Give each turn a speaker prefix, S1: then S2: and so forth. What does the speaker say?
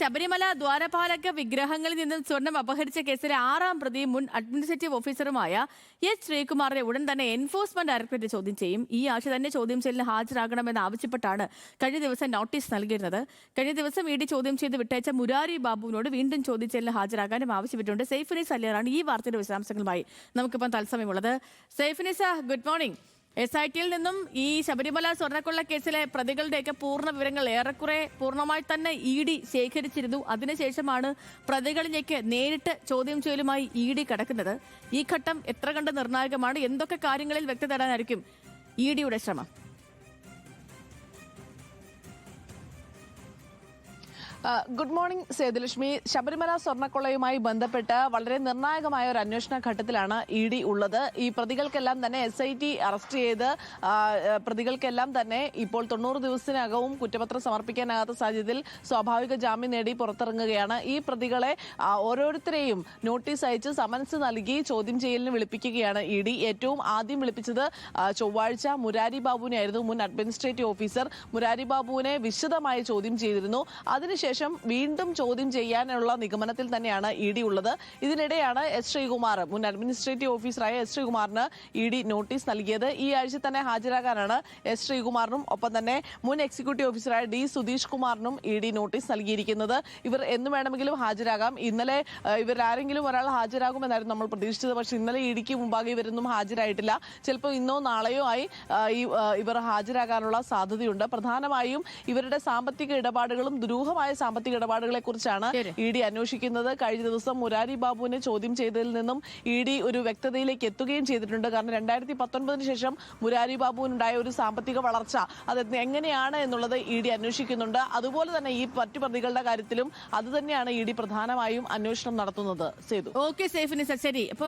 S1: ശബരിമല ദ്വാരപാലക വിഗ്രഹങ്ങളിൽ നിന്നും സ്വർണം അപഹരിച്ച കേസിലെ 6ാം പ്രതി മുൻ അഡ്മിനിസ്ട്രേറ്റീവ് ഓഫീസറുമായ എച്ച് ശ്രീകുമാറിനെ ഉടൻ തന്നെ എൻഫോഴ്സ്മെന്റ് ഡയറക്ടറേറ്റ് ചോദ്യം ചെയ്യും. ഈ ആഴ്ച തന്നെ ചോദ്യം ചെയ്യലിന് ഹാജരാകണമെന്ന് ആവശ്യപ്പെട്ടാണ് കഴിഞ്ഞ ദിവസം നോട്ടീസ് നൽകിയിരുന്നത്. കഴിഞ്ഞ ദിവസം ഇ ഡി ചോദ്യം ചെയ്ത് വിട്ടയച്ച മുരാരി ബാബുവിനോട് വീണ്ടും ചോദ്യം ചെയ്യലിന് ഹാജരാകാനും ആവശ്യപ്പെട്ടിട്ടുണ്ട്. സൈഫുനിസ അലിയാറാണ് ഈ വാർത്തയുടെ വിശദാംശങ്ങളുമായി നമുക്കിപ്പം തത്സമയമുള്ളത്. Saifunisa, good morning. SIT നിന്നും ഈ ശബരിമല സ്വർണ്ണക്കൊള്ള കേസിലെ പ്രതികളുടെയൊക്കെ പൂർണ്ണ വിവരങ്ങൾ ഏറെക്കുറെ പൂർണ്ണമായി തന്നെ ED ശേഖരിച്ചിരുന്നു. അതിനുശേഷമാണ് പ്രതികളിലേക്ക് നേരിട്ട് ചോദ്യം ചെയ്യലുമായി ED കടക്കുന്നത്. ഈ ഘട്ടം എത്ര കണ്ട് നിർണായകമാണ്? എന്തൊക്കെ കാര്യങ്ങളിൽ വ്യക്തത തേടാനായിരിക്കും EDയുടെ ശ്രമം?
S2: Good morning Sethulakshmi. ശബരിമല സ്വർണ്ണക്കൊള്ളയുമായി ബന്ധപ്പെട്ട് വളരെ നിർണായകമായ ഒരു അന്വേഷണ ഘട്ടത്തിലാണ് ED ഉള്ളത്. ഈ പ്രതികൾക്കെല്ലാം തന്നെ SIT അറസ്റ്റ് ചെയ്ത് പ്രതികൾക്കെല്ലാം തന്നെ ഇപ്പോൾ 90 ദിവസത്തിനകവും കുറ്റപത്രം സമർപ്പിക്കാനാകാത്ത സാഹചര്യത്തിൽ സ്വാഭാവിക ജാമ്യം നേടി പുറത്തിറങ്ങുകയാണ്. ഈ പ്രതികളെ ഓരോരുത്തരെയും നോട്ടീസ് അയച്ച് സമൻസ് നൽകി ചോദ്യം ചെയ്യലിന് വിളിപ്പിക്കുകയാണ് ED. ഏറ്റവും ആദ്യം വിളിപ്പിച്ചത് ചൊവ്വാഴ്ച മുരാരി ബാബുവിനെയായിരുന്നു, മുൻ അഡ്മിനിസ്ട്രേറ്റീവ് ഓഫീസർ. മുരാരി ബാബുവിനെ വിശദമായി ചോദ്യം ചെയ്തിരുന്നു. അതിനുശേഷം വീണ്ടും ചോദ്യം ചെയ്യാനുള്ള നിഗമനത്തിൽ തന്നെയാണ് ED ഉള്ളത്. ഇതിനിടെയാണ് എസ് ശ്രീകുമാർ, മുൻ അഡ്മിനിസ്ട്രേറ്റീവ് ഓഫീസറായ എസ് ശ്രീകുമാറിന് ED നോട്ടീസ് നൽകിയത്. ഈ ആഴ്ച തന്നെ ഹാജരാകാനാണ് എസ് ശ്രീകുമാറിനും ഒപ്പം തന്നെ മുൻ എക്സിക്യൂട്ടീവ് ഓഫീസറായ D സുധീഷ് കുമാറിനും ED നോട്ടീസ് നൽകിയിരിക്കുന്നത്. ഇവർ എന്ന് വേണമെങ്കിലും ഹാജരാകാം. ഇന്നലെ ഇവരാരെങ്കിലും ഒരാൾ ഹാജരാകുമെന്നായിരുന്നു നമ്മൾ പ്രതീക്ഷിച്ചത്. പക്ഷെ ഇന്നലെ EDക്ക് മുമ്പാകെ ഇവരൊന്നും ഹാജരായിട്ടില്ല. ചിലപ്പോൾ ഇന്നോ നാളെയോ ആയി ഇവർ ഹാജരാകാനുള്ള സാധ്യതയുണ്ട്. പ്രധാനമായും ഇവരുടെ സാമ്പത്തിക ഇടപാടുകളും ദുരൂഹമായ സാമ്പത്തിക ഇടപാടുകളെ കുറിച്ചാണ് ED അന്വേഷിക്കുന്നത്. കഴിഞ്ഞ ദിവസം മുരാരി ബാബുവിനെ ചോദ്യം ചെയ്തതിൽ നിന്നും ED ഒരു വ്യക്തതയിലേക്ക് എത്തുകയും ചെയ്തിട്ടുണ്ട്. കാരണം 2019 ശേഷം മുരാരി ബാബുവിനുണ്ടായ ഒരു സാമ്പത്തിക വളർച്ച അത് എങ്ങനെയാണ് എന്നുള്ളത് ED അന്വേഷിക്കുന്നുണ്ട്. അതുപോലെ തന്നെ ഈ മറ്റു പ്രതികളുടെ കാര്യത്തിലും അത് തന്നെയാണ് ED പ്രധാനമായും അന്വേഷണം നടത്തുന്നത്. സേതു.
S1: ഓക്കെ സൈഫുനിസ, ശരി. അപ്പോൾ